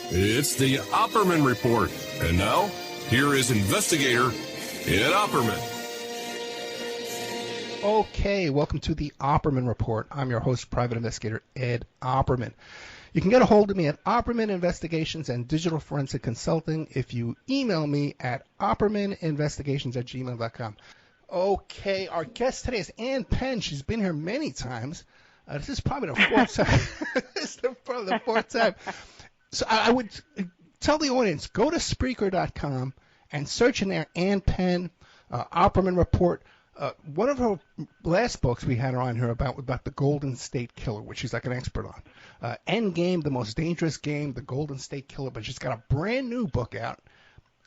It's the Opperman Report. And now, here is investigator Ed Opperman. Okay, welcome to the Opperman Report. I'm your host, private investigator Ed Opperman. You can get a hold of me at Opperman Investigations and Digital Forensic Consulting if you email me at oppermaninvestigations@gmail.com. Okay, our guest today is Penn. She's been here many times. This is probably the fourth time. This is probably the fourth time. So I would tell the audience, go to Spreaker.com and search in there Penn, Opperman Report. One of her last books we had her on here about the Golden State Killer, which she's like an expert on. Endgame, the most dangerous game, the Golden State Killer. But she's got a brand new book out.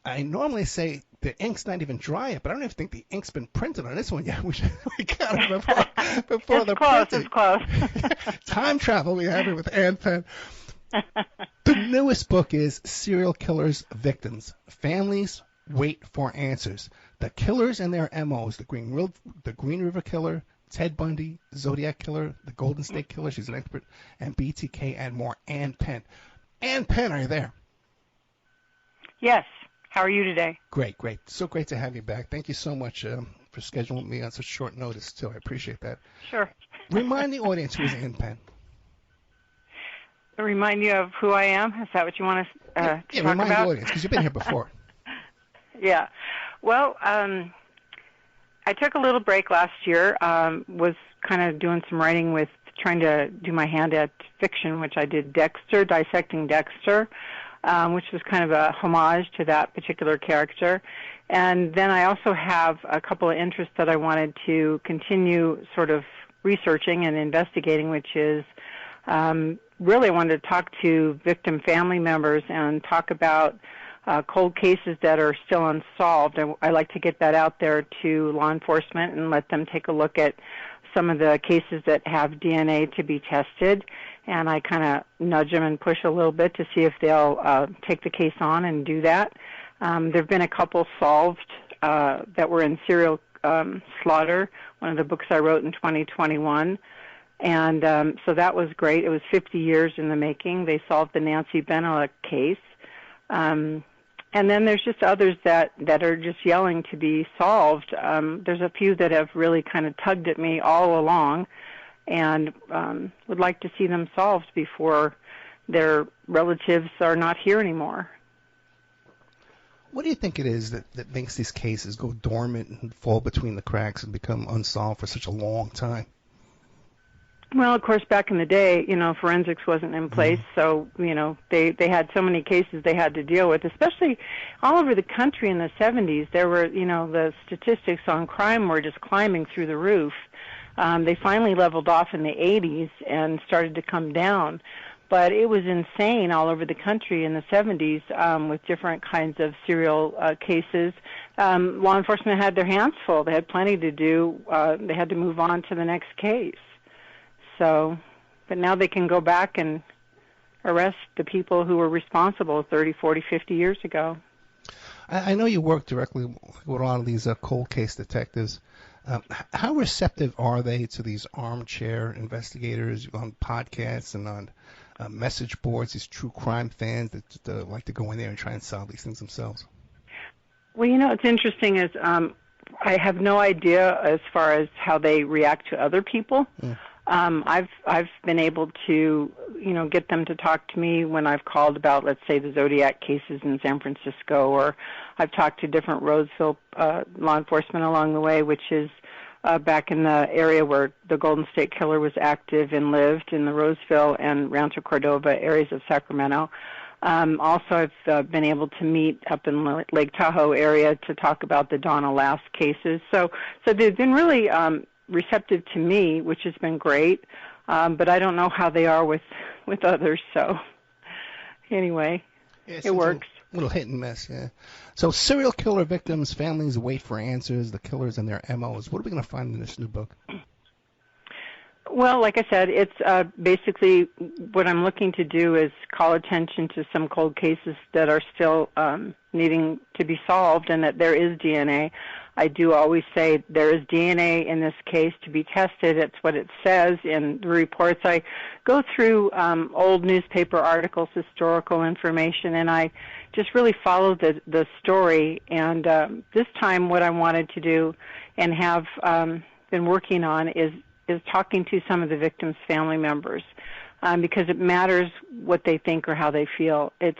I normally say the ink's not even dry yet, but I don't even think the ink's been printed on this one yet. We got it before the printing. It's close. Time travel, we have it with Penn. The newest book is Serial Killers Victims. Families Wait for Answers. The Killers and Their MOs. The Green River Killer, Ted Bundy, Zodiac Killer, the Golden State Killer, she's an expert, and BTK and more. Penn. Penn, are you there? Yes. How are you today? Great. So great to have you back. Thank you so much for scheduling me on such short notice, too. I appreciate that. Sure. Remind the audience who's Penn. Remind you of who I am? Is that what you want to talk about? Yeah, remind the audience, because you've been here before. Yeah. Well, I took a little break last year, was kind of doing some writing with trying to do my hand at fiction, which I did Dissecting Dexter, which was kind of a homage to that particular character. And then I also have a couple of interests that I wanted to continue sort of researching and investigating, which is really wanted to talk to victim family members and talk about cold cases that are still unsolved. I like to get that out there to law enforcement and let them take a look at some of the cases that have DNA to be tested. And I kind of nudge them and push a little bit to see if they'll take the case on and do that. There have been a couple solved that were in serial slaughter, one of the books I wrote in 2021. And so that was great. It was 50 years in the making. They solved the Nancy Benelek case. And then there's just others that are just yelling to be solved. There's a few that have really kind of tugged at me all along and would like to see them solved before their relatives are not here anymore. What do you think it is that makes these cases go dormant and fall between the cracks and become unsolved for such a long time? Well, of course, back in the day, forensics wasn't in place, so, they had so many cases they had to deal with, especially all over the country in the 70s. There were, the statistics on crime were just climbing through the roof. They finally leveled off in the 80s and started to come down. But it was insane all over the country in the 70s with different kinds of serial cases. Law enforcement had their hands full. They had plenty to do. They had to move on to the next case. So, but now they can go back and arrest the people who were responsible 30, 40, 50 years ago. I know you work directly with a lot of these cold case detectives. How receptive are they to these armchair investigators on podcasts and on message boards, these true crime fans that like to go in there and try and solve these things themselves? Well, it's interesting is I have no idea as far as how they react to other people. Yeah. I've been able to, get them to talk to me when I've called about, let's say, the Zodiac cases in San Francisco, or I've talked to different Roseville law enforcement along the way, which is back in the area where the Golden State Killer was active and lived, in the Roseville and Rancho Cordova areas of Sacramento. Also, I've been able to meet up in Lake Tahoe area to talk about the Donna Lass cases. So they've been really receptive to me, which has been great, but I don't know how they are with others. So anyway, yeah, it works. A little hit and miss, yeah. So serial killer victims, families wait for answers, the killers and their MOs. What are we going to find in this new book? Well, like I said, it's basically what I'm looking to do is call attention to some cold cases that are still needing to be solved, and that there is DNA. I do always say there is DNA in this case to be tested. It's what it says in the reports. I go through old newspaper articles, historical information, and I just really follow the story. And this time what I wanted to do and have been working on is talking to some of the victims' family members, because it matters what they think or how they feel. It's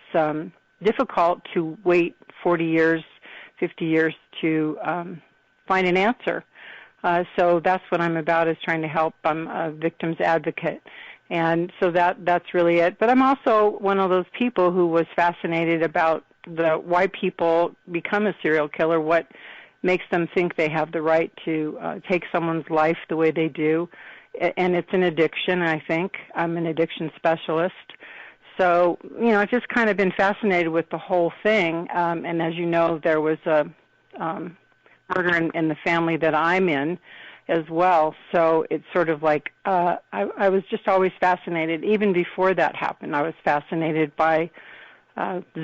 difficult to wait 40 years, 50 years to find an answer. So that's what I'm about, is trying to help. I'm a victim's advocate. And so that's really it. But I'm also one of those people who was fascinated about why people become a serial killer, what makes them think they have the right to take someone's life the way they do. And it's an addiction, I think. I'm an addiction specialist. So, I've just kind of been fascinated with the whole thing. And as you know, there was a murder in the family that I'm in as well. So it's sort of like I was just always fascinated. Even before that happened, I was fascinated by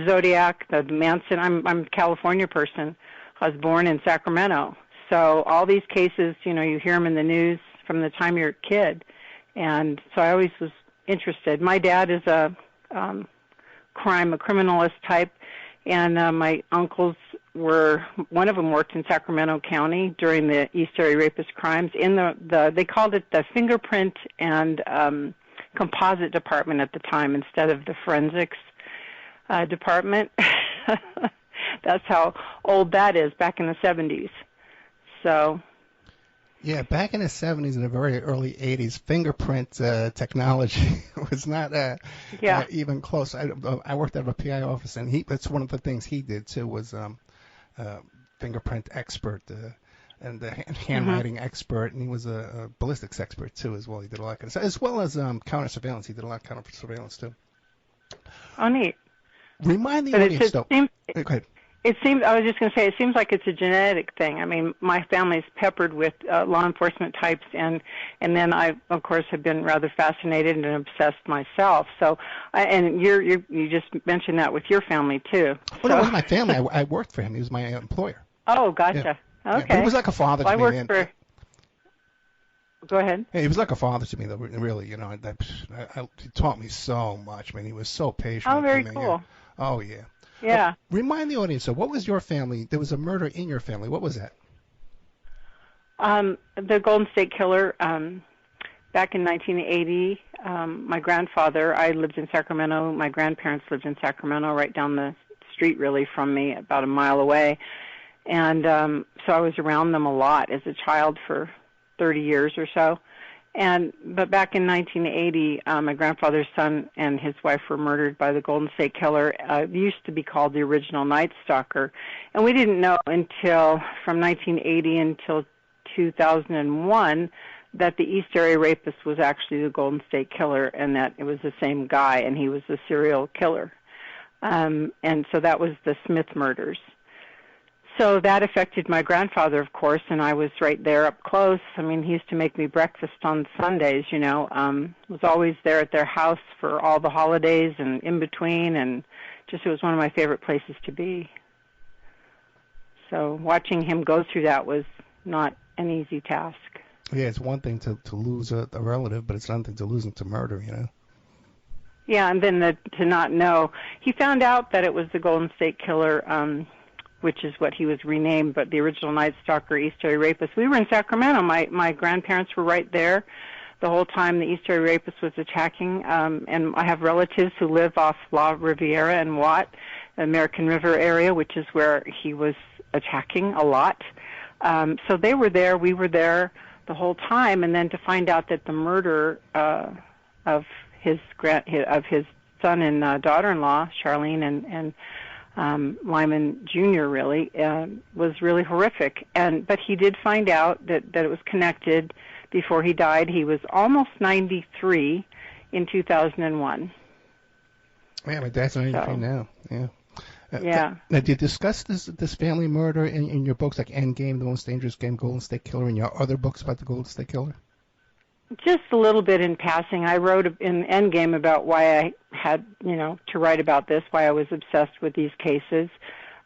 Zodiac, the Manson. I'm a California person. I was born in Sacramento. So all these cases, you hear them in the news from the time you're a kid. And so I always was interested. My dad is a criminalist type, and my uncles one of them worked in Sacramento County during the East Area Rapist crimes. They called it the fingerprint and composite department at the time instead of the forensics department. That's how old that is, back in the 70s. So. Yeah, back in the 70s and the very early 80s, fingerprint technology was not even close. I worked at a PI office, and that's one of the things he did, too, was fingerprint expert and the handwriting expert, and he was a ballistics expert, too, as well. He did a lot of stuff, as well as counter-surveillance. He did a lot of counter-surveillance, too. Oh, neat. Remind the audience, though. Go ahead. I was just going to say, it seems like it's a genetic thing. I mean, my family's peppered with law enforcement types, and then I, of course, have been rather fascinated and obsessed myself. So, and you just mentioned that with your family, too. Well, no, it was my family. I worked for him. He was my employer. Oh, gotcha. Yeah. Okay. Yeah, he was like a father to me. I worked for... Go ahead. Yeah, he was like a father to me, though, really. He taught me so much, man. He was so patient. Oh, very cool. Yeah. Oh, yeah. Yeah. Remind the audience, so what was your family? There was a murder in your family. What was that? The Golden State Killer, back in 1980, my grandfather, I lived in Sacramento. My grandparents lived in Sacramento, right down the street, really, from me, about a mile away. And so I was around them a lot as a child for 30 years or so. But back in 1980, my grandfather's son and his wife were murdered by the Golden State Killer. It used to be called the original Night Stalker. And we didn't know until from 1980 until 2001 that the East Area Rapist was actually the Golden State Killer, and that it was the same guy, and he was the serial killer. And so that was the Smith murders. So that affected my grandfather, of course, and I was right there up close. I mean, he used to make me breakfast on Sundays, was always there at their house for all the holidays and in between, and just it was one of my favorite places to be. So watching him go through that was not an easy task. Yeah, it's one thing to lose a relative, but it's another thing to lose him to murder, Yeah, and then to not know. He found out that it was the Golden State Killer, which is what he was renamed, but the original Night Stalker, East Area Rapist. We were in Sacramento. My grandparents were right there the whole time the East Area Rapist was attacking, and I have relatives who live off La Riviera and Watt, the American River area, which is where he was attacking a lot. So they were there. We were there the whole time, and then to find out that the murder of his son and daughter-in-law, Charlene and Lyman Jr. really was really horrific, but he did find out that it was connected before he died. He was almost 93 in 2001. Yeah, my dad's 93 now. Yeah. Yeah. Now, did you discuss this family murder in your books, like Endgame, The Most Dangerous Game, Golden State Killer, and your other books about the Golden State Killer? Just a little bit in passing. I wrote in Endgame about why I had, to write about this, why I was obsessed with these cases.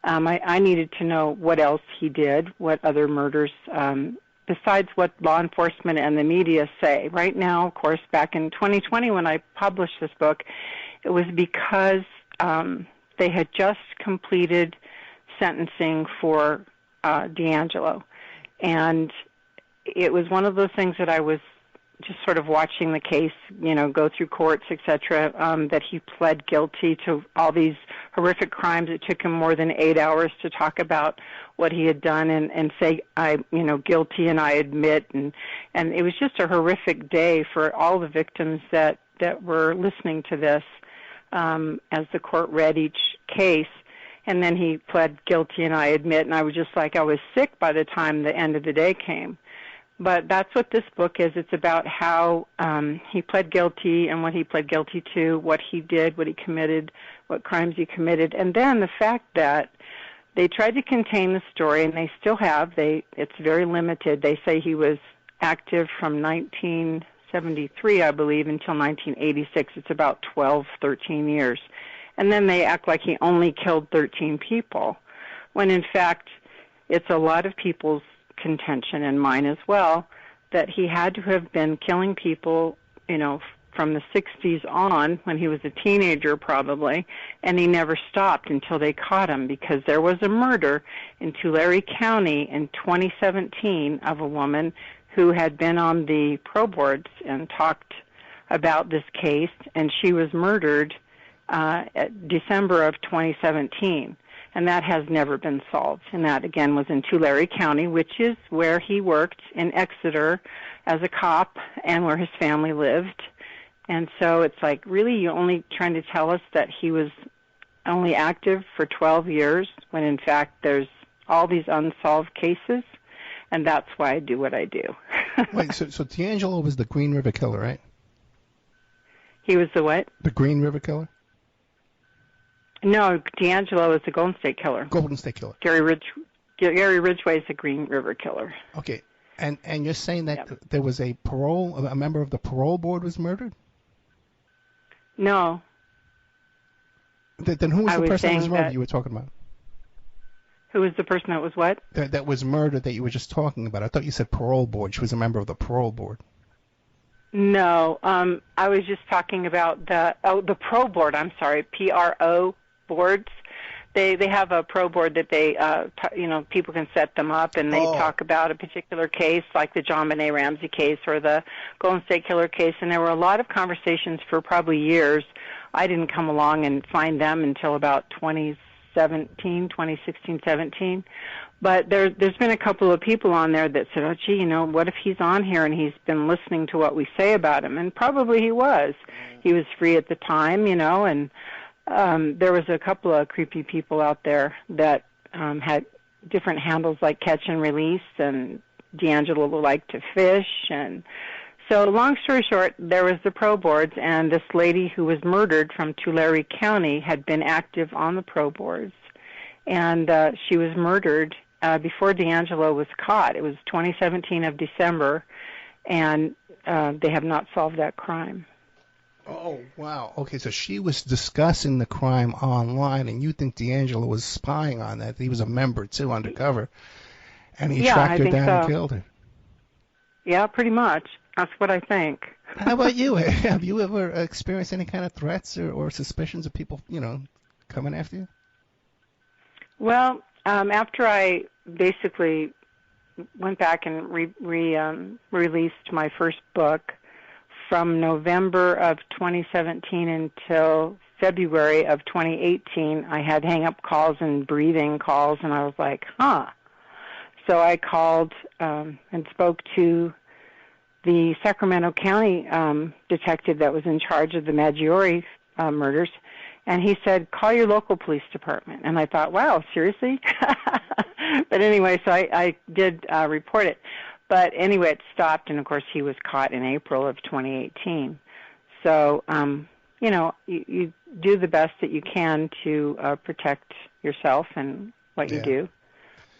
I needed to know what else he did, what other murders, besides what law enforcement and the media say. Right now, of course, back in 2020 when I published this book, it was because they had just completed sentencing for D'Angelo. And it was one of those things that I was just sort of watching the case, go through courts, etc., that he pled guilty to all these horrific crimes. It took him more than 8 hours to talk about what he had done and say, guilty and I admit. And it was just a horrific day for all the victims that were listening to this as the court read each case. And then he pled guilty and I admit, and I was just like, I was sick by the time the end of the day came. But that's what this book is. It's about how he pled guilty and what he pled guilty to, what he did, what he committed, what crimes he committed, and then the fact that they tried to contain the story, and they still have. It's very limited. They say he was active from 1973, I believe, until 1986. It's about 12, 13 years. And then they act like he only killed 13 people, when in fact it's a lot of people's contention, and mine as well, that he had to have been killing people, from the 60s on, when he was a teenager probably, and he never stopped until they caught him, because there was a murder in Tulare County in 2017 of a woman who had been on the pro boards and talked about this case, and she was murdered December of 2017. And that has never been solved. And that, again, was in Tulare County, which is where he worked in Exeter as a cop and where his family lived. And so it's like, really, you're only trying to tell us that he was only active for 12 years, when in fact there's all these unsolved cases, and that's why I do what I do. Wait, so D'Angelo was the Green River Killer, right? He was the what? The Green River Killer? No, D'Angelo is the Golden State Killer. Golden State Killer. Gary Ridgway is the Green River Killer. Okay, and you're saying that there was a member of the parole board was murdered? No. Then who was the person that was murdered you were talking about? Who was the person that was what? That was murdered that you were just talking about. I thought you said parole board. She was a member of the parole board. No, I was just talking about the pro board. I'm sorry, PRO boards. They have a pro board that they people can set them up, and they talk about a particular case, like the John Benet Ramsey case or the Golden State Killer case. And there were a lot of conversations for probably years. I didn't come along and find them until about 2016, 17. But there's been a couple of people on there that said, oh, gee, what if he's on here and he's been listening to what we say about him? And probably he was. He was free at the time, and there was a couple of creepy people out there that had different handles like Catch and Release, and D'Angelo liked to fish. And so long story short, there was the pro boards, and this lady who was murdered from Tulare County had been active on the pro boards. And she was murdered before D'Angelo was caught. It was 2017 of December, and they have not solved that crime. Oh, wow. Okay, so she was discussing the crime online, and you think D'Angelo was spying on that. He was a member, too, undercover, and he tracked her down and killed her. Yeah, pretty much. That's what I think. How about you? Have you ever experienced any kind of threats or suspicions of people, coming after you? Well, after I basically went back and released my first book, from November of 2017 until February of 2018, I had hang-up calls and breathing calls, and I was like, So I called and spoke to the Sacramento County detective that was in charge of the Maggiore murders, and he said, call your local police department. And I thought, wow, seriously? But anyway, so I did report it. But anyway, it stopped, and of course he was caught in April of 2018. So, you do the best that you can to protect yourself and what you do.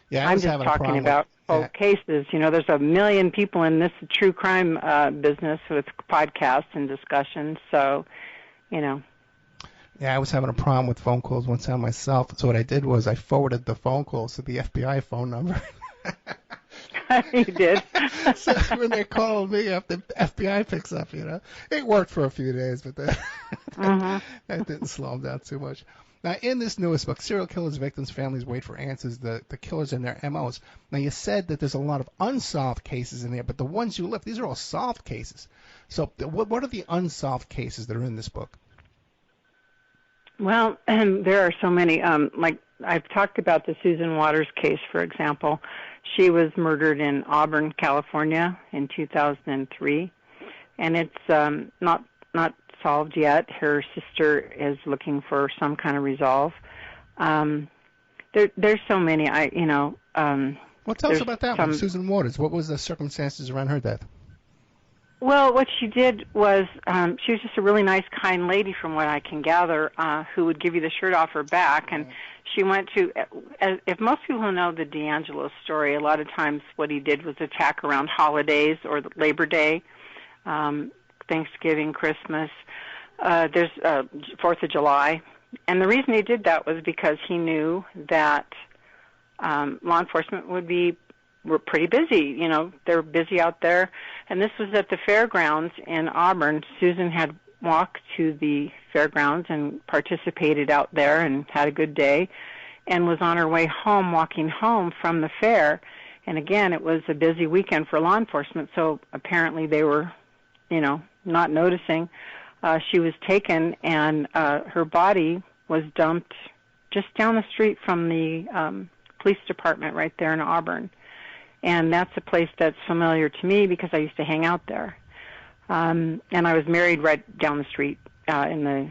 Yeah, I'm just talking about old cases. There's a million people in this true crime business with podcasts and discussions. So, Yeah, I was having a problem with phone calls one time myself. So what I did was I forwarded the phone calls to the FBI phone number. You did. So when they're calling me up, the FBI picks up, It worked for a few days, but that didn't slow them down too much. Now, in this newest book, Serial Killers, Victims, Families Wait for Answers, the Killers and Their MOs. Now, you said that there's a lot of unsolved cases in there, but the ones you left, these are all solved cases. So what are the unsolved cases that are in this book? Well, there are so many. Like I've talked about the Susan Waters case, for example. She was murdered in Auburn, California in 2003, and it's not solved yet. Her sister is looking for some kind of resolve. There's so many. Well, tell us about that one, Susan Waters. What was the circumstances around her death? Well, what she did was she was just a really nice, kind lady, from what I can gather, who would give you the shirt off her back. And she went to, if most people know the D'Angelo story, a lot of times what he did was attack around holidays or Labor Day, Thanksgiving, Christmas. There's 4th of July. And the reason he did that was because he knew that law enforcement were pretty busy. They're busy out there. And this was at the fairgrounds in Auburn. Susan had walked to the fairgrounds and participated out there and had a good day and was on her way home, walking home from the fair. And again, it was a busy weekend for law enforcement, so apparently they were, not noticing. She was taken, and her body was dumped just down the street from the police department right there in Auburn. And that's a place that's familiar to me because I used to hang out there. And I was married right down the street in the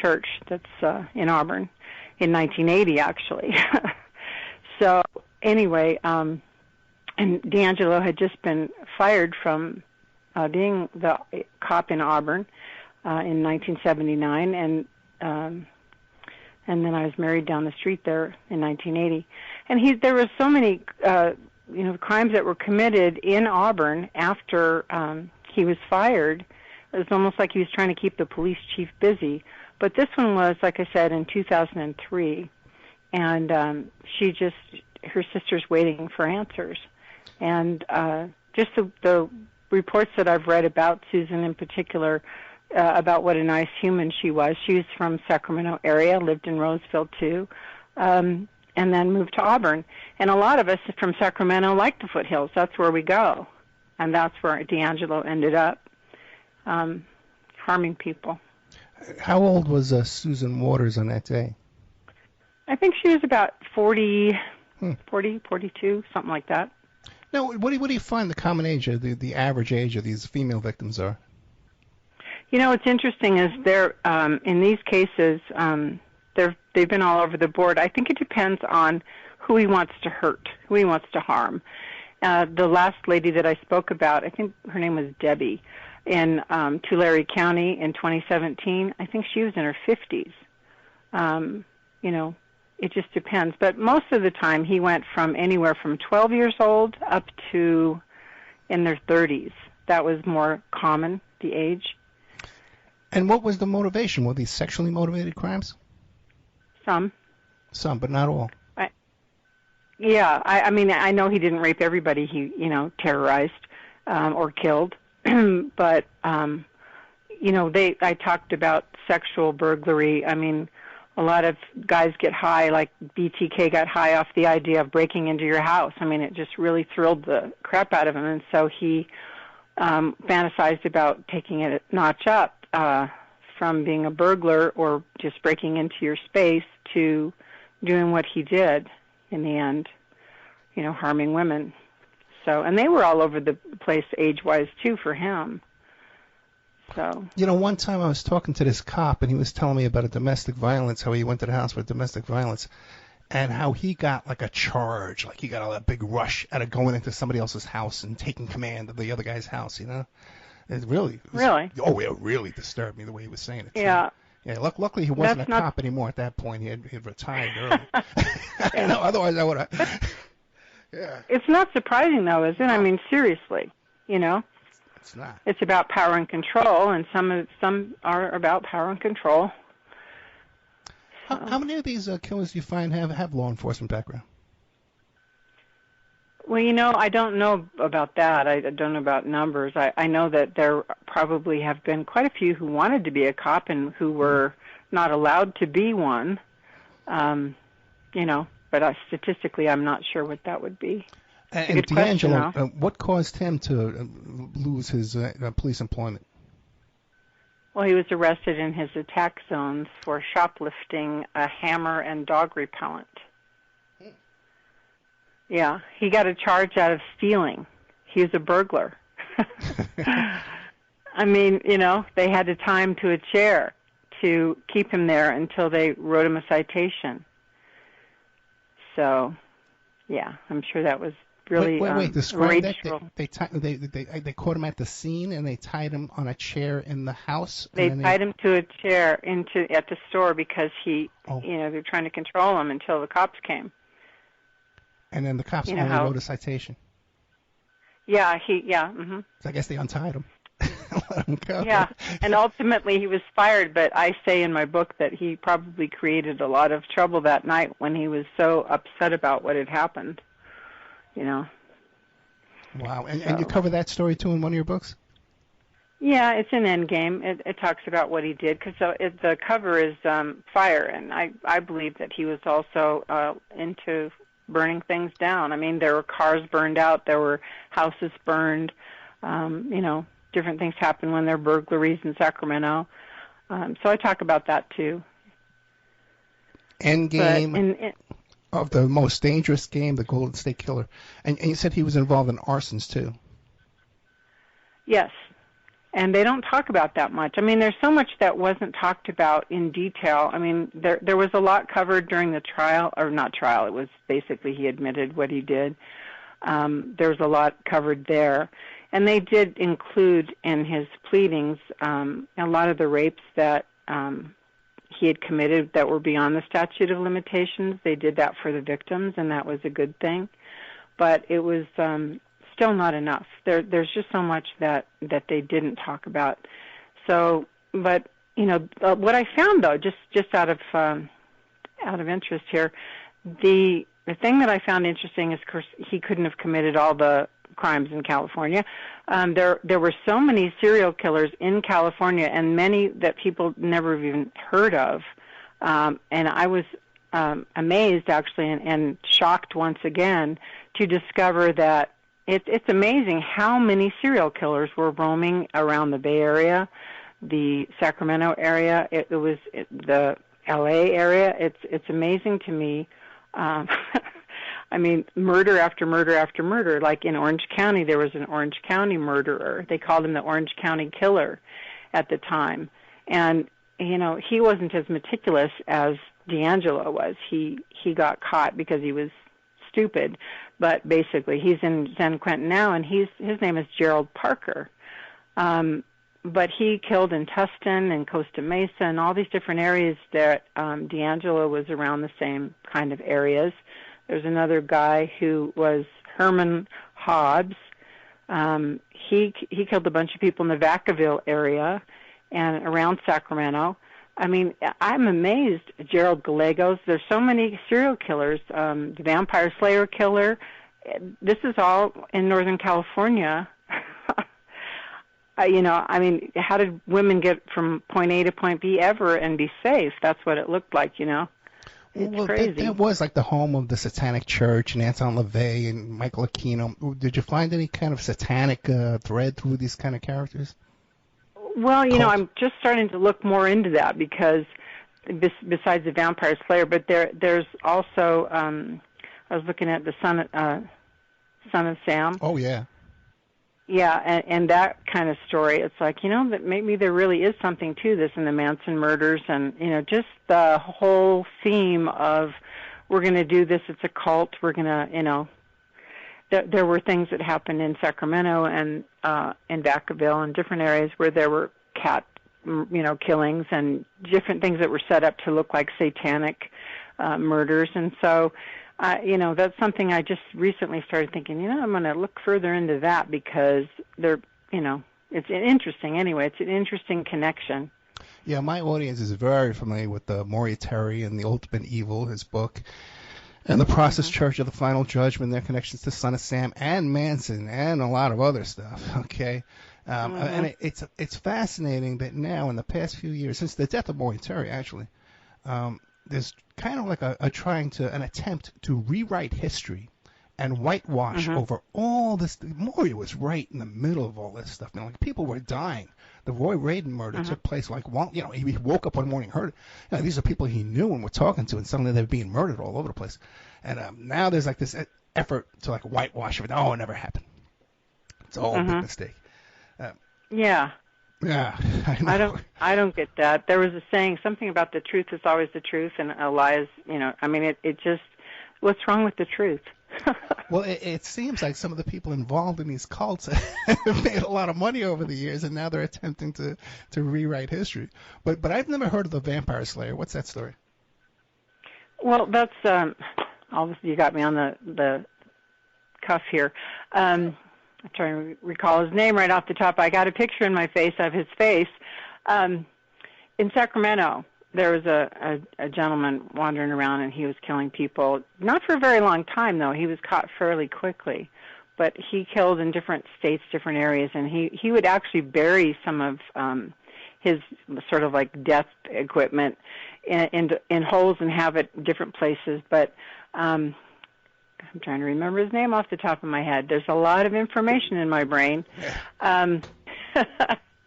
church that's in Auburn in 1980, actually. So anyway, and D'Angelo had just been fired from being the cop in Auburn in 1979, and then I was married down the street there in 1980. And there were so many crimes that were committed in Auburn after he was fired. It was almost like he was trying to keep the police chief busy. But this one was, like I said, in 2003, and her sister's waiting for answers. And just the reports that I've read about Susan in particular, about what a nice human she was. She was from Sacramento area, lived in Roseville too, and then moved to Auburn. And a lot of us from Sacramento like the foothills. That's where we go. And that's where D'Angelo ended up, harming people. How old was Susan Waters on that day? I think she was about 42, something like that. Now, what do you find the common age, the average age of these female victims are? What's interesting is they're in these cases, they've been all over the board. I think it depends on who he wants to hurt, who he wants to harm. The last lady that I spoke about, I think her name was Debbie, in Tulare County in 2017. I think she was in her 50s. It just depends. But most of the time he went from anywhere from 12 years old up to in their 30s. That was more common, the age. And what was the motivation? Were these sexually motivated crimes? Some, but not all. I mean, I know he didn't rape everybody he, terrorized or killed. But, I talked about sexual burglary. I mean, a lot of guys get high, like BTK got high off the idea of breaking into your house. I mean, it just really thrilled the crap out of him. And so he fantasized about taking it a notch up from being a burglar or just breaking into your space to doing what he did in the end, harming women. So, and they were all over the place age-wise, too, for him. So. One time I was talking to this cop, and he was telling me about a domestic violence, how he went to the house for domestic violence, and how he got like a charge, like he got a big rush out of going into somebody else's house and taking command of the other guy's house, It really? Oh, it really disturbed me the way he was saying it. Yeah. Yeah, luckily he wasn't a cop anymore at that point. He had retired early. Otherwise I would have. Yeah. It's not surprising, though, is it? I mean, seriously, It's not. It's about power and control, and some are about power and control. How many of these killers do you find have law enforcement background? Well, I don't know about that. I don't know about numbers. I know that there probably have been quite a few who wanted to be a cop and who were not allowed to be one. But statistically, I'm not sure what that would be. And D'Angelo, what caused him to lose his police employment? Well, he was arrested in his attack zones for shoplifting a hammer and dog repellent. Yeah, he got a charge out of stealing. He was a burglar. I mean, they had to tie him to a chair to keep him there until they wrote him a citation. So, yeah, I'm sure that was really wait. Describe that. They they caught him at the scene and they tied him on a chair in the house. They tied him to a chair at the store because they're trying to control him until the cops came. And then the cops only wrote a citation. Yeah, mm-hmm. So I guess they untied him. Let him go. Yeah, and ultimately he was fired, but I say in my book that he probably created a lot of trouble that night when he was so upset about what had happened. Wow, and you cover that story too in one of your books? Yeah, it's in Endgame. It talks about what he did, because the cover is fire, and I believe that he was also into burning things down. I mean, there were cars burned out, there were houses burned, different things happen when there are burglaries in Sacramento. So I talk about that too. Endgame of the most dangerous game, the Golden State Killer. And you said he was involved in arsons too. Yes. And they don't talk about that much. I mean, there's so much that wasn't talked about in detail. I mean, there was a lot covered during the trial, or not trial, it was basically he admitted what he did. There was a lot covered there. And they did include in his pleadings a lot of the rapes that he had committed that were beyond the statute of limitations. They did that for the victims, and that was a good thing. But it was still not enough. There's just so much that they didn't talk about. So, but what I found though, just out of interest here, the thing that I found interesting is, of course, he couldn't have committed all the crimes in California. There were so many serial killers in California, and many that people never even heard of. And I was amazed, actually, and shocked once again to discover that it's amazing how many serial killers were roaming around the Bay Area, the Sacramento area. It was the L.A. area. It's amazing to me. I mean, murder after murder after murder. Like in Orange County, there was an Orange County murderer. They called him the Orange County Killer at the time. And, he wasn't as meticulous as D'Angelo was. He got caught because he was stupid. But basically, he's in San Quentin now, and his name is Gerald Parker. But he killed in Tustin and Costa Mesa and all these different areas that D'Angelo was around the same kind of areas. There's another guy who was Herman Hobbs. He killed a bunch of people in the Vacaville area and around Sacramento. I mean, I'm amazed. Gerald Gallegos. There's so many serial killers. The Vampire Slayer killer. This is all in Northern California. I mean, how did women get from point A to point B ever and be safe? That's what it looked like, It's crazy. That was like the home of the Satanic Church and Anton LaVey and Michael Aquino. Did you find any kind of satanic thread through these kind of characters? Well, I'm just starting to look more into that because besides the Vampire Slayer, but there's also I was looking at the Son of Sam. Oh yeah. Yeah, and that kind of story. It's like, that maybe there really is something to this in the Manson murders, and just the whole theme of we're going to do this. It's a cult. We're going to, there were things that happened in Sacramento and in Vacaville and different areas where there were cat, killings and different things that were set up to look like satanic murders. And so, that's something I just recently started thinking, I'm going to look further into that because it's interesting anyway. It's an interesting connection. Yeah, my audience is very familiar with the Moriarty and the Ultimate Evil, his book, and the Process Church of the Final Judgment, their connections to Son of Sam and Manson and a lot of other stuff. Okay, and it's fascinating that now in the past few years, since the death of Moriarty, actually, there's kind of like an attempt to rewrite history and whitewash over all this. Maury was right in the middle of all this stuff. You know, like people were dying. The Roy Raiden murder took place like, well, you know, he woke up one morning, heard it. You know, these are people he knew and were talking to, and suddenly they're being murdered all over the place. And now there's like this effort to like whitewash it. Oh, it never happened. It's all a big mistake. Yeah. Yeah, I know. I don't get that. There was a saying, something about the truth is always the truth, and a lie is, you know, I mean, it just, what's wrong with the truth? Well, it seems like some of the people involved in these cults have made a lot of money over the years, and now they're attempting to rewrite history. But I've never heard of the Vampire Slayer. What's that story? Well, that's, obviously you got me on the cuff here. I'm trying to recall his name right off the top. I got a picture in my face of his face. In Sacramento, there was a gentleman wandering around, and he was killing people. Not for a very long time, though. He was caught fairly quickly. But he killed in different states, different areas, and he would actually bury some of his sort of like death equipment in holes and have it different places. But I'm trying to remember his name off the top of my head. There's a lot of information in my brain.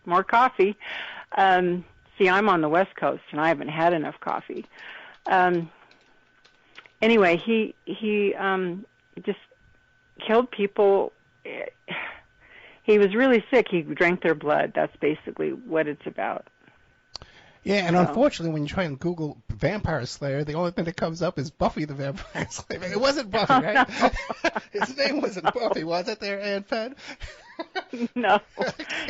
More coffee. See, I'm on the West Coast, and I haven't had enough coffee. Anyway, he just killed people. He was really sick. He drank their blood. That's basically what it's about. Yeah, and unfortunately, when you try and Google Vampire Slayer, the only thing that comes up is Buffy the Vampire Slayer. It wasn't Buffy, right? No. His name wasn't Buffy, was it there, Ann Penn? No.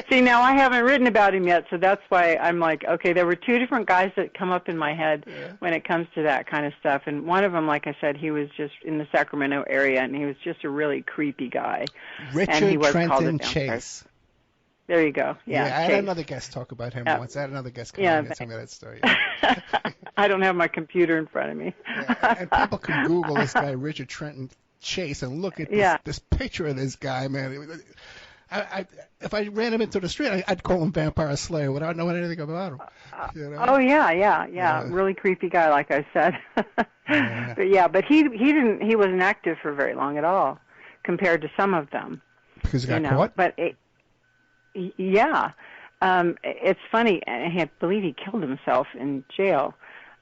See, now I haven't written about him yet, so that's why I'm like, okay, there were two different guys that come up in my head when it comes to that kind of stuff. And one of them, like I said, he was just in the Sacramento area, and he was just a really creepy guy. Richard Trenton Chase. There you go. Yeah, I had another guest talk about him once. I had another guest come on and tell me that story. Yeah. I don't have my computer in front of me. And people can Google this guy, Richard Trenton Chase, and look at this picture of this guy, man. If I ran him into the street, I'd call him Vampire Slayer without knowing anything about him. You know? Oh yeah. Really creepy guy, like I said. But he wasn't active for very long at all, compared to some of them. Because he got caught. But it's funny. I believe he killed himself in jail.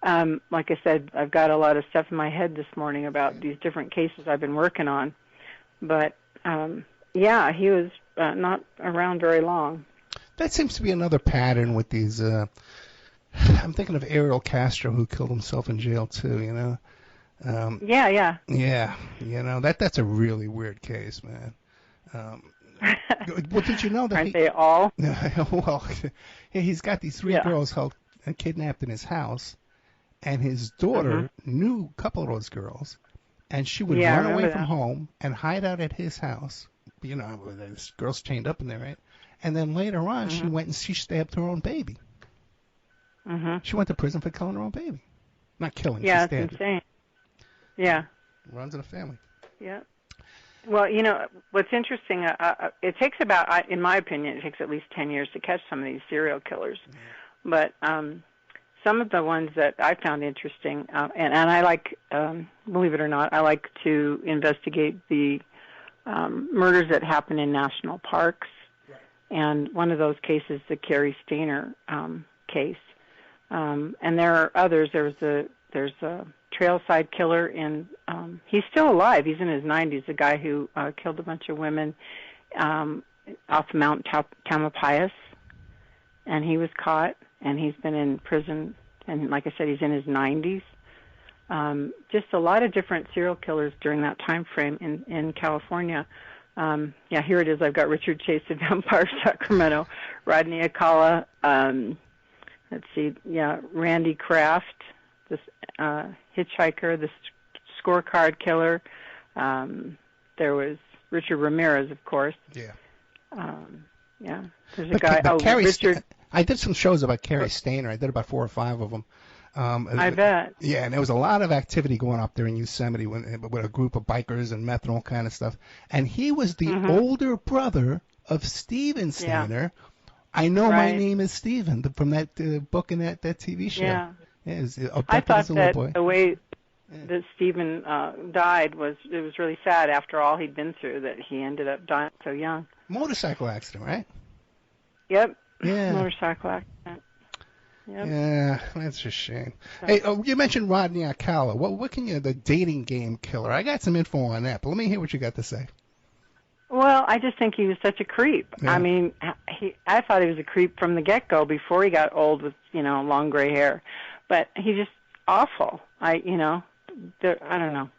Like I said, I've got a lot of stuff in my head this morning about these different cases I've been working on. But he was not around very long. That seems to be another pattern with these. I'm thinking of Ariel Castro, who killed himself in jail too. You know. Yeah. You know that's a really weird case, man. Well, did you know that? Aren't they all? Well, he's got these three girls held and kidnapped in his house, and his daughter knew a couple of those girls, and she would run away from home and hide out at his house. You know, there's girls chained up in there, right? And then later on, she went and she stabbed her own baby. She went to prison for killing her own baby. Not killing, she stabbed it's insane. her. Yeah. Runs in the family. Yeah. Well, you know, what's interesting, it takes about, in my opinion, it takes at least 10 years to catch some of these serial killers. But some of the ones that I found interesting, and I like, believe it or not, I like to investigate the murders that happen in national parks. Right. And one of those cases, the Carrie Stainer case. And there are others. There's a trailside killer he's still alive. He's in his 90s, a guy who killed a bunch of women off Mount Tamalpais, and he was caught, and he's been in prison, and like I said, he's in his 90s. Just a lot of different serial killers during that time frame in California. Here it is. I've got Richard Chase, the Vampire Sacramento, Rodney Acala, Randy Kraft, this hitchhiker, this scorecard killer. There was Richard Ramirez, of course. Yeah. There's a guy. Richard. I did some shows about Carrie Stainer. I did about 4 or 5 of them. I bet. Yeah, and there was a lot of activity going up there in Yosemite with a group of bikers and meth and all kind of stuff. And he was the older brother of Steven Stainer. Yeah. I Know My Name is Steven from that book and that TV show. Yeah. I thought that the way that Steven died was really sad after all he'd been through, that he ended up dying so young. Motorcycle accident, right? Yep. Yeah. Motorcycle accident. Yep. Yeah, that's a shame. Hey, you mentioned Rodney Alcala. What can you, the dating game killer? I got some info on that, but let me hear what you got to say. Well, I just think he was such a creep. Yeah. I mean, I thought he was a creep from the get-go before he got old with, long gray hair. But he's just awful. I don't know.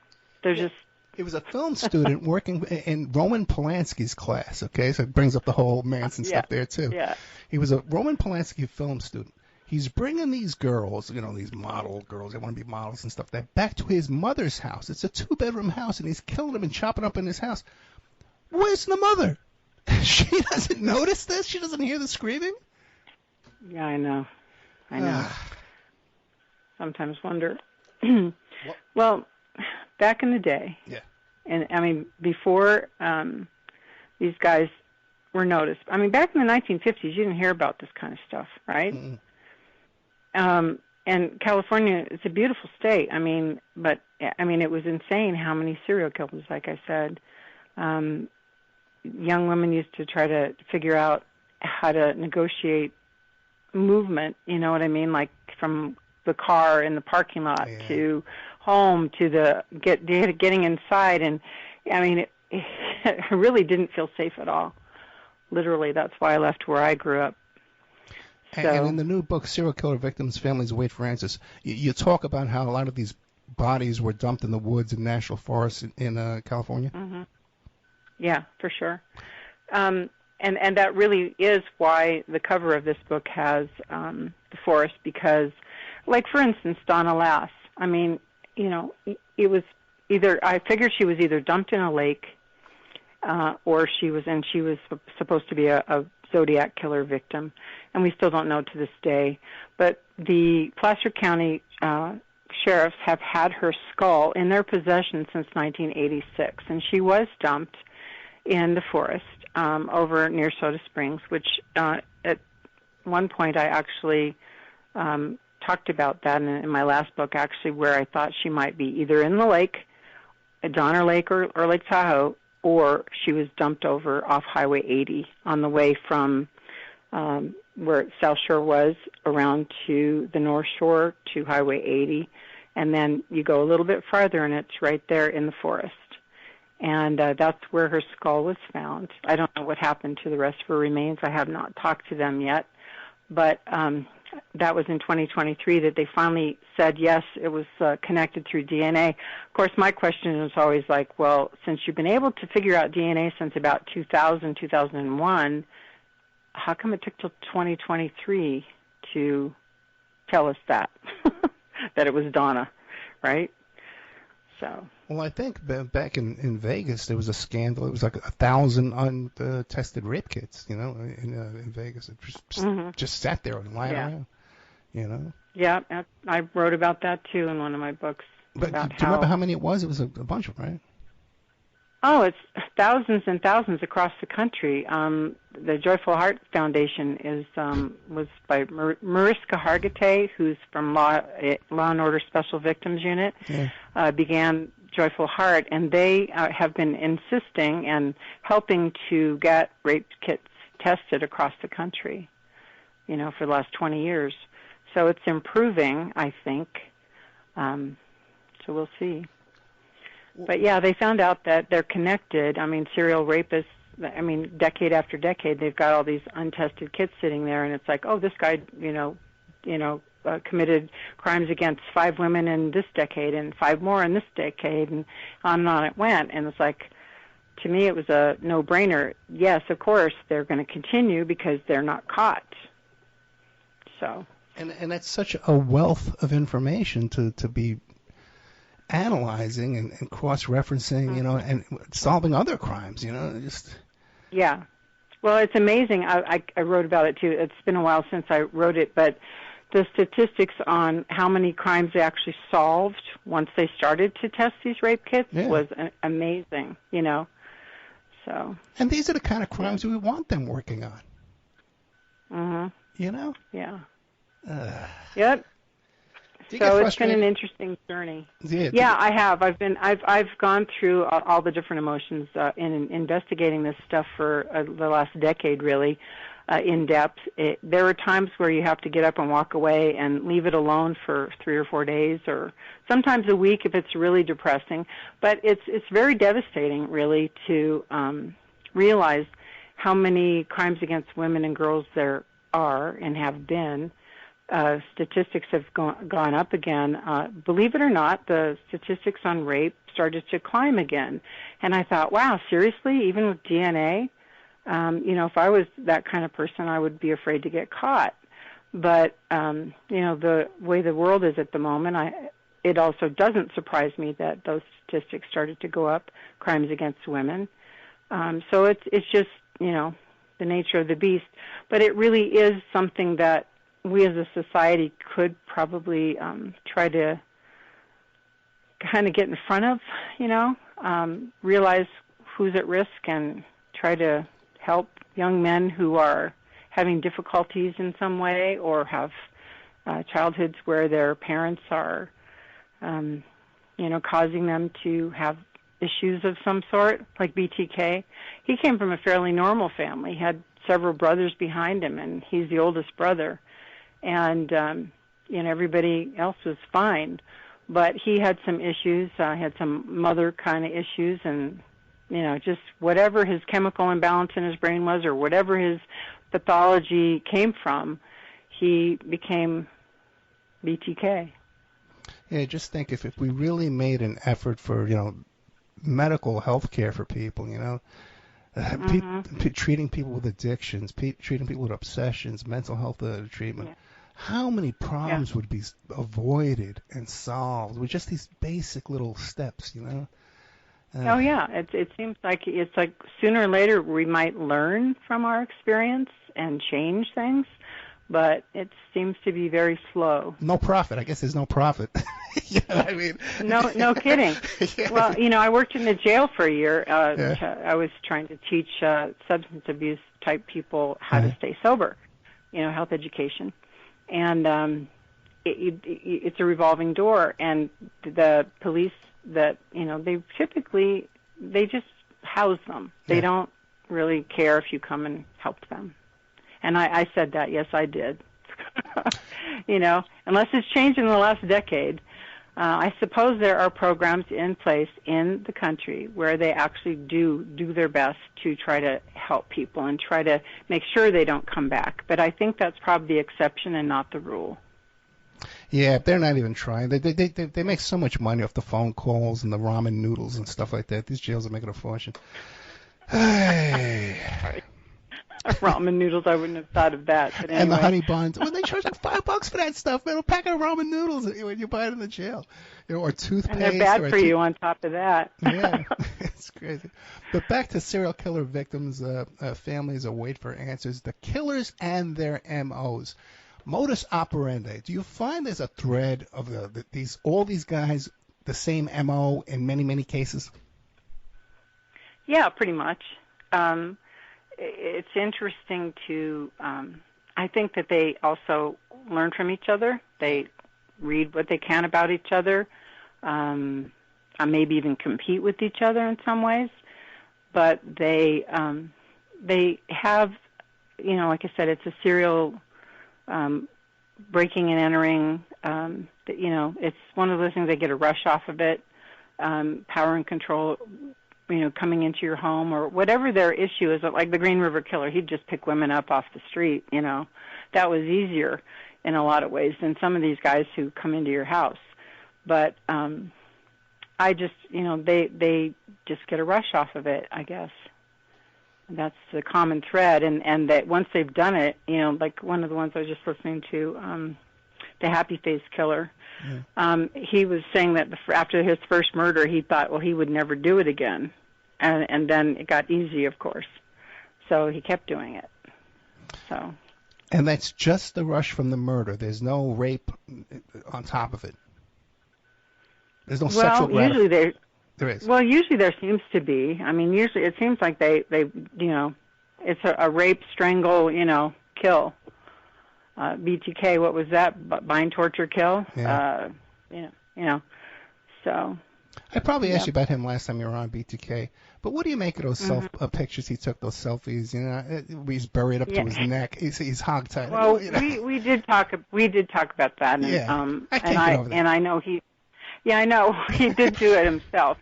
There's just... He was a film student working in Roman Polanski's class, okay? So it brings up the whole Manson stuff there, too. Yeah. He was a Roman Polanski film student. He's bringing these girls, these model girls, they want to be models and stuff, back to his mother's house. It's a 2-bedroom house, and he's killing them and chopping up in his house. Where's the mother? She doesn't notice this? She doesn't hear the screaming? Yeah, I know. Sometimes wonder. Well, back in the day, and I mean, before these guys were noticed, I mean, back in the 1950s, you didn't hear about this kind of stuff, right? And California is a beautiful state. I mean, it was insane how many serial killers, like I said. Young women used to try to figure out how to negotiate movement, you know what I mean, like from the car in the parking lot to home to getting inside. And I mean, it really didn't feel safe at all. Literally, that's why I left where I grew up. And in the new book, Serial Killer Victims, Families Wait for Answers, you talk about how a lot of these bodies were dumped in the woods and national forests in California. Mm-hmm. Yeah, for sure. And that really is why the cover of this book has the forest, because, like, for instance, Donna Lass, I mean, it was I figured she was either dumped in a lake or she was supposed to be a Zodiac killer victim, and we still don't know to this day. But the Placer County sheriffs have had her skull in their possession since 1986, and she was dumped in the forest over near Soda Springs, which at one point I actually talked about that in my last book, actually, where I thought she might be either in the lake, Donner Lake or Lake Tahoe, or she was dumped over off Highway 80 on the way from where South Shore was around to the North Shore to Highway 80, and then you go a little bit farther and it's right there in the forest. And that's where her skull was found. I don't know what happened to the rest of her remains. I have not talked to them yet. But that was in 2023 that they finally said, yes, it was connected through DNA. Of course, my question is always like, well, since you've been able to figure out DNA since about 2000, 2001, how come it took till 2023 to tell us that, that it was Donna, right? So. Well, I think back in Vegas there was a scandal. It was like 1,000 untested rape kits, in Vegas. It just sat there and lying around, Yeah, I wrote about that too in one of my books. But do you remember how many it was? It was a bunch of them, right? Oh, it's thousands and thousands across the country. The Joyful Heart Foundation was by Mariska Hargitay, who's from Law and Order Special Victims Unit, began Joyful Heart, and they have been insisting and helping to get rape kits tested across the country, for the last 20 years. So it's improving, I think. So we'll see. But yeah, they found out that they're connected. I mean, serial rapists, decade after decade, they've got all these untested kits sitting there, and it's like, oh, this guy, committed crimes against 5 women in this decade and 5 more in this decade, and on it went. And it's like, to me, it was a no-brainer. Yes, of course, they're going to continue because they're not caught. So. And that's such a wealth of information to be analyzing and cross-referencing, and solving other crimes, just. Yeah. Well, it's amazing. I wrote about it too. It's been a while since I wrote it, but the statistics on how many crimes they actually solved once they started to test these rape kits was amazing, you know. So. And these are the kind of crimes we want them working on. Mm-hmm. You know? Yeah. Yep. So it's been an interesting journey. Yeah, I have. I've gone through all the different emotions in investigating this stuff for the last decade, really, in depth. There are times where you have to get up and walk away and leave it alone for 3 or 4 days, or sometimes a week if it's really depressing. But it's very devastating, really, to realize how many crimes against women and girls there are and have been. Statistics have gone up again. Believe it or not, the statistics on rape started to climb again. And I thought, wow, seriously, even with DNA? You know, if I was that kind of person, I would be afraid to get caught. But, you know, the way the world is at the moment, it also doesn't surprise me that those statistics started to go up, crimes against women. So it's just, you know, the nature of the beast. But it really is something that we as a society could probably try to kind of get in front of, you know, realize who's at risk and try to help young men who are having difficulties in some way or have childhoods where their parents are, you know, causing them to have issues of some sort, like BTK. He came from a fairly normal family. He had several brothers behind him, and he's the oldest brother. And, you know, everybody else was fine. But he had some issues, had some mother kind of issues, and, you know, just whatever his chemical imbalance in his brain was or whatever his pathology came from, he became BTK. Yeah, just think if we really made an effort for, you know, medical health care for people, you know, treating people with addictions, treating people with obsessions, mental health treatment. Yeah. How many problems would be avoided and solved with just these basic little steps, you know? Oh yeah, it seems like it's like sooner or later we might learn from our experience and change things, but it seems to be very slow. No profit. I guess there's no profit. You know what I mean? No kidding. Yeah. Well, you know, I worked in the jail for a year. I was trying to teach substance abuse type people how to stay sober, you know, health education. And it's a revolving door, and the police that, you know, they just house them. They don't really care if you come and help them. And I said that, yes, I did. You know, unless it's changed in the last decade. I suppose there are programs in place in the country where they actually do their best to try to help people and try to make sure they don't come back. But I think that's probably the exception and not the rule. Yeah, they're not even trying. They make so much money off the phone calls and the ramen noodles and stuff like that. These jails are making a fortune. Hey. Ramen noodles, I wouldn't have thought of that. But anyway. And the honey buns. Well, they charge like $5 for that stuff, man. A packet of ramen noodles when you buy it in the jail. You know, or toothpaste. And they're bad for you on top of that. Yeah, it's crazy. But back to serial killer victims, families await for answers. The killers and their MOs. Modus operandi. Do you find there's a thread of all these guys, the same MO in many, many cases? Yeah, pretty much. It's interesting to, I think that they also learn from each other. They read what they can about each other, maybe even compete with each other in some ways. But they have, you know, like I said, it's a serial breaking and entering. You know, it's one of those things, they get a rush off of it, power and control, you know, coming into your home or whatever their issue is. Like the Green River Killer, he'd just pick women up off the street, you know. That was easier in a lot of ways than some of these guys who come into your house. But I just, you know, they just get a rush off of it, I guess. That's the common thread. And that once they've done it, you know, like one of the ones I was just listening to, the Happy Face Killer, he was saying that after his first murder, he thought, well, he would never do it again. And then it got easy, of course. So he kept doing it. So. And that's just the rush from the murder. There's no rape on top of it. There's no sexual usually there is. Well, usually there seems to be. I mean, usually it seems like they it's a rape, strangle, kill. BTK, what was that? Bind, torture, kill. Yeah. So. I probably asked you about him last time you were on BTK. But what do you make of those pictures he took? Those selfies, he's buried up to his neck. He's hogtied. Well, we did talk about that. And, I can't get over that. And I know he. Yeah, I know. He did do it himself.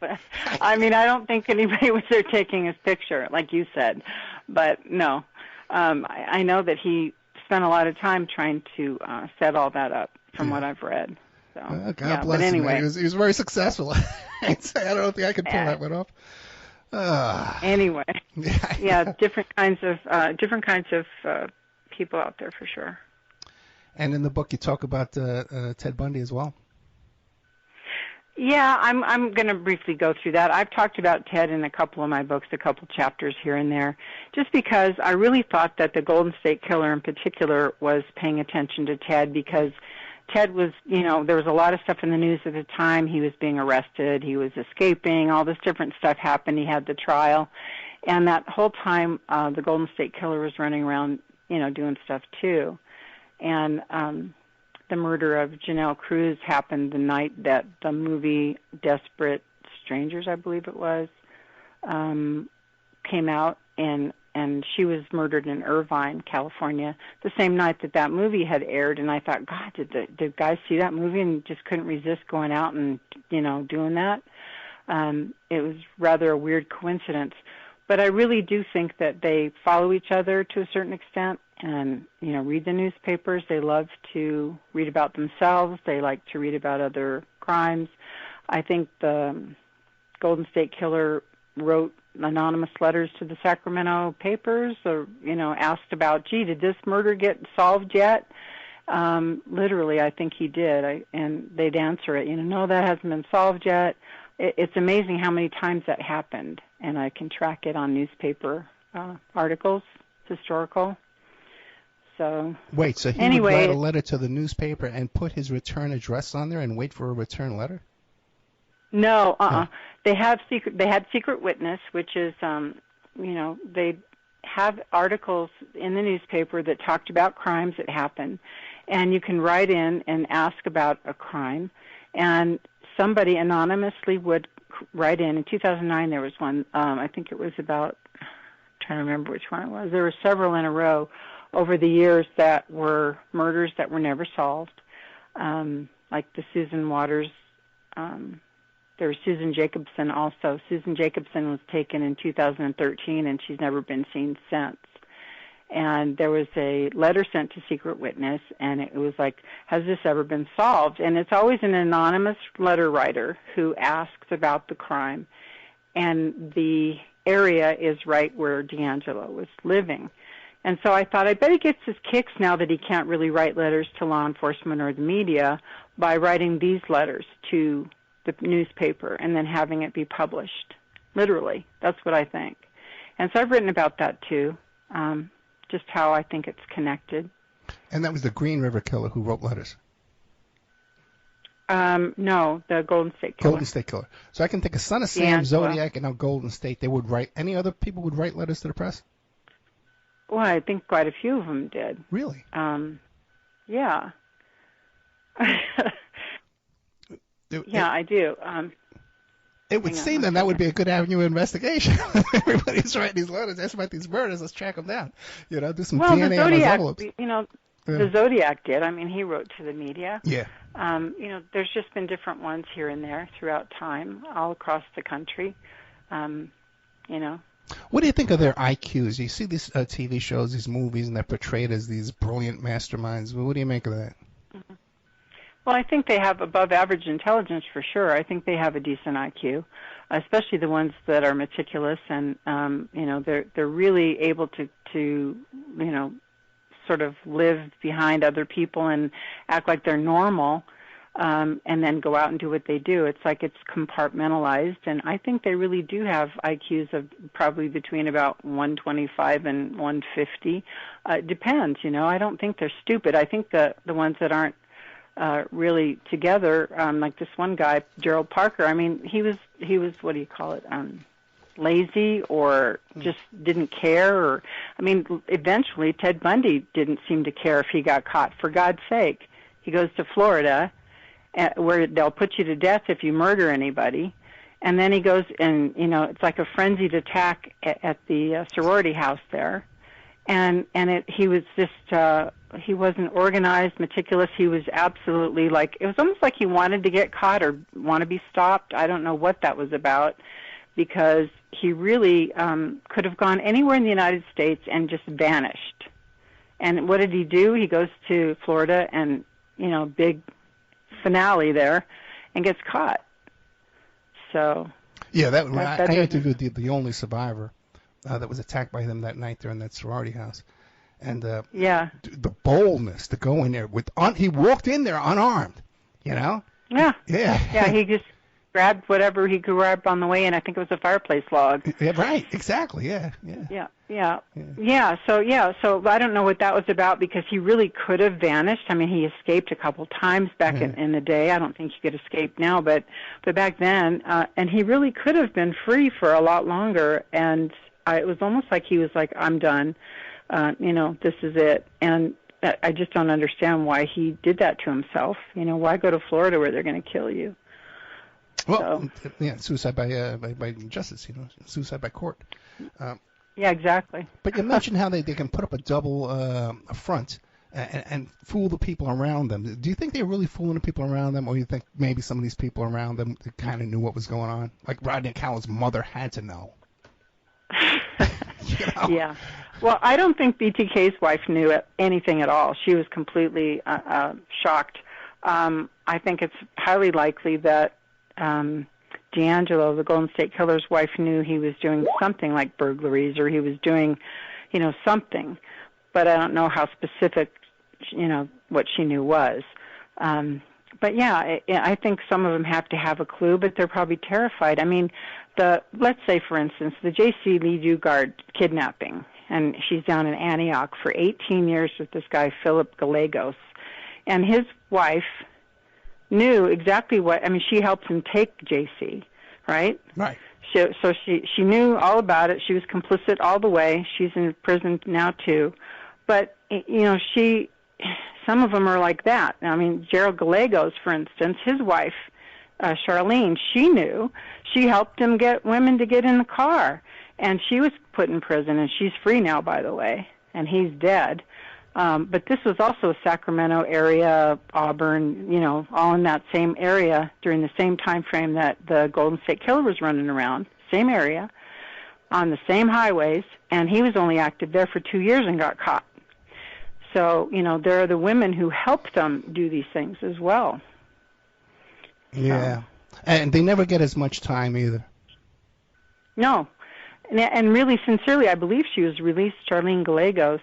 I mean, I don't think anybody was there taking his picture, like you said. But, no. I know that he spent a lot of time trying to set all that up, from what I've read. So, God bless him. Anyway. He was very successful. I don't think I could pull that one off. Anyway. Different kinds of people out there, for sure. And in the book, you talk about Ted Bundy as well. Yeah, I'm going to briefly go through that. I've talked about Ted in a couple of my books, a couple chapters here and there, just because I really thought that the Golden State Killer in particular was paying attention to Ted, because Ted was, there was a lot of stuff in the news at the time. He was being arrested. He was escaping. All this different stuff happened. He had the trial. And that whole time, the Golden State Killer was running around, doing stuff too. And the murder of Janelle Cruz happened the night that the movie Desperate Strangers, I believe it was, came out, and she was murdered in Irvine, California, the same night that movie had aired. And I thought, God, did guys see that movie and just couldn't resist going out and doing that? It was rather a weird coincidence. But I really do think that they follow each other to a certain extent, and read the newspapers. They love to read about themselves. They like to read about other crimes. I think the Golden State Killer wrote anonymous letters to the Sacramento papers, or asked about, gee, did this murder get solved yet? Literally, I think he did. And they'd answer it, no, that hasn't been solved yet. It's amazing how many times that happened, and I can track it on newspaper articles, historical. So wait, so he would write a letter to the newspaper and put his return address on there and wait for a return letter? No, They had secret witness, which is they have articles in the newspaper that talked about crimes that happened, and you can write in and ask about a crime, and somebody anonymously would write in. In 2009, there was one. I think it was about. I'm trying to remember which one it was. There were several in a row over the years that were murders that were never solved, like the Susan Waters. There was Susan Jacobson also. Susan Jacobson was taken in 2013, and she's never been seen since. And there was a letter sent to Secret Witness, and it was like, has this ever been solved? And it's always an anonymous letter writer who asks about the crime. And the area is right where D'Angelo was living. And so I thought, I bet he gets his kicks now that he can't really write letters to law enforcement or the media by writing these letters to the newspaper and then having it be published. Literally, that's what I think. And so I've written about that too, just how I think it's connected. And that was the Green River Killer who wrote letters? No, the Golden State Killer. Golden State Killer. So I can think of Son of Sam, Zodiac, and now Golden State. They would write. Any other people would write letters to the press? Well, I think quite a few of them did. Really? Yeah. Yeah, I do. It would seem then that would be a good avenue of investigation. Everybody's writing these letters, asking about these murders. Let's track them down. Do some DNA on those envelopes. The Zodiac did. I mean, he wrote to the media. Yeah. There's just been different ones here and there throughout time, all across the country. What do you think of their IQs? You see these TV shows, these movies, and they're portrayed as these brilliant masterminds. What do you make of that? Mm-hmm. Well, I think they have above average intelligence for sure. I think they have a decent IQ, especially the ones that are meticulous and they're really able to sort of live behind other people and act like they're normal. and then go out and do what they do. It's like it's compartmentalized, and I think they really do have IQs of probably between about 125 and 150. It depends, I don't think they're stupid. I think the ones that aren't really together, like this one guy, Gerald Parker, I mean, he was what do you call it, lazy or just didn't care. Or, I mean, eventually Ted Bundy didn't seem to care if he got caught. For God's sake, he goes to Florida, where they'll put you to death if you murder anybody. And then he goes and, it's like a frenzied attack at the sorority house there. And he was just, he wasn't organized, meticulous. He was absolutely it was almost like he wanted to get caught or want to be stopped. I don't know what that was about, because he really could have gone anywhere in the United States and just vanished. And what did he do? He goes to Florida and, big finale there, and gets caught. So yeah, I interviewed the only survivor that was attacked by them that night there in that sorority house, and the boldness to go in there he walked in there unarmed, Yeah. Yeah. He just grabbed whatever he could grab on the way in. I think it was a fireplace log. Yeah, right. Exactly. Yeah. So I don't know what that was about, because he really could have vanished. I mean, he escaped a couple times back in the day. I don't think he could escape now, but back then, and he really could have been free for a lot longer. And it was almost like he was like, I'm done. This is it. And I just don't understand why he did that to himself. Why go to Florida where they're going to kill you? Well, suicide by justice, suicide by court. Yeah, exactly. But you mentioned how they can put up a double front and fool the people around them. Do you think they're really fooling the people around them, or do you think maybe some of these people around them kind of knew what was going on? Like Rodney Cowell's mother had to know. Yeah. Well, I don't think BTK's wife knew anything at all. She was completely shocked. I think it's highly likely that D'Angelo, the Golden State Killer's wife, knew he was doing something like burglaries, or he was doing, something. But I don't know how specific, what she knew was. But yeah, I think some of them have to have a clue, but they're probably terrified. I mean, let's say, for instance, the J.C. Lee Dugard kidnapping, and she's down in Antioch for 18 years with this guy, Philip Gallegos. And his wife knew exactly she helped him take J.C., right? Right. So she knew all about it. She was complicit all the way. She's in prison now, too. But, some of them are like that. I mean, Gerald Gallegos, for instance, his wife, Charlene, she knew. She helped him get women to get in the car. And she was put in prison, and she's free now, by the way, and he's dead. But this was also a Sacramento area, Auburn, all in that same area during the same time frame that the Golden State Killer was running around, same area, on the same highways, and he was only active there for 2 years and got caught. So, there are the women who helped them do these things as well. Yeah. And they never get as much time either. No. And really, sincerely, I believe she was released, Charlene Gallegos.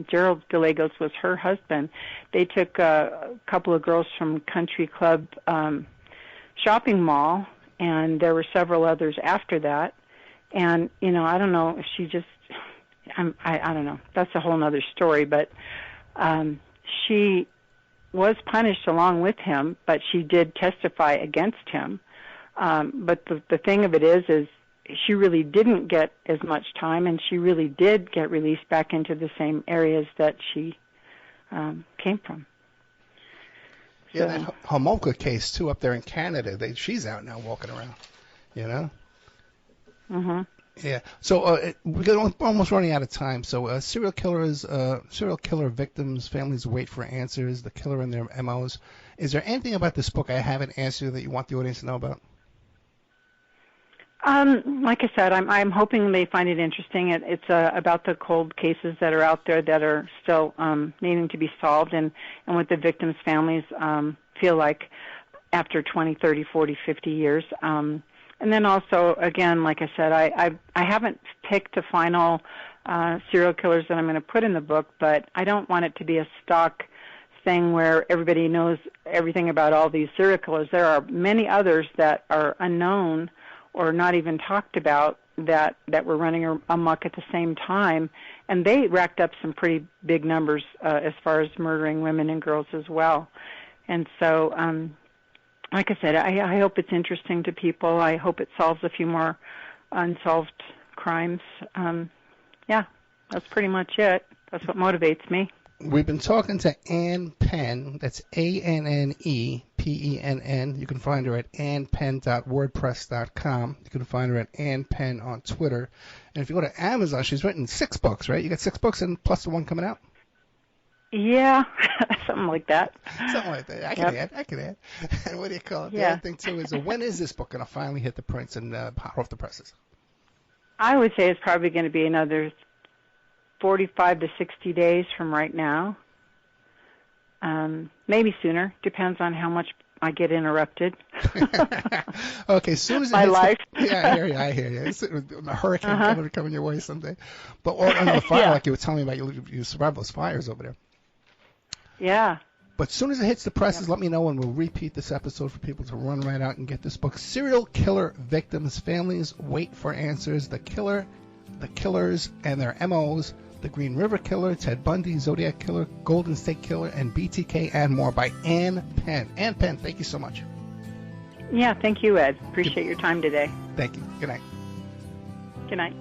Gerald Gallegos was her husband. They took a couple of girls from Country Club shopping mall, and there were several others after that. And, I don't know if she just, I don't know. That's a whole other story, but she was punished along with him, but she did testify against him. But the thing of it is she really didn't get as much time, and she really did get released back into the same areas that she came from. Yeah, that Homolka case, too, up there in Canada, she's out now walking around, Mm-hmm. Yeah. So we're almost running out of time. So serial killer victims, families wait for answers, the killer and their MOs. Is there anything about this book I haven't answered that you want the audience to know about? Like I said, I'm hoping they find it interesting. It's about the cold cases that are out there that are still needing to be solved, and what the victims' families feel like after 20, 30, 40, 50 years. And then also, again, like I said, I haven't picked the final serial killers that I'm going to put in the book, but I don't want it to be a stock thing where everybody knows everything about all these serial killers. There are many others that are unknown or not even talked about that were running amok at the same time, and they racked up some pretty big numbers as far as murdering women and girls as well. And so, like I said, I hope it's interesting to people. I hope it solves a few more unsolved crimes. Yeah, that's pretty much it. That's what motivates me. We've been talking to Ann Penn. That's ANNEPENN. You can find her at annpenn.wordpress.com. You can find her at Ann Penn on Twitter. And if you go to Amazon, she's written 6 books, right? You got 6 books and plus the one coming out? Yeah, something like that. Something like that. I can add. And what do you call it? The other thing, too, is when is this book going to finally hit the prints and hot off the presses? I would say it's probably going to be another 45 to 60 days from right now. Maybe sooner. Depends on how much I get interrupted. Okay, as soon as it My hits life. I hear you. It's a hurricane coming your way someday. But on the fire, like you were telling me about, you survived those fires over there. Yeah. But as soon as it hits the presses, let me know, and we'll repeat this episode for people to run right out and get this book. Serial Killer Victims, Families Wait for Answers, The Killer, The Killers, and Their MOs, The Green River Killer, Ted Bundy, Zodiac Killer, Golden State Killer, and BTK, and more by Ann Penn. Ann Penn, thank you so much. Yeah, thank you, Ed. Appreciate your time today. Thank you. Good night. Good night.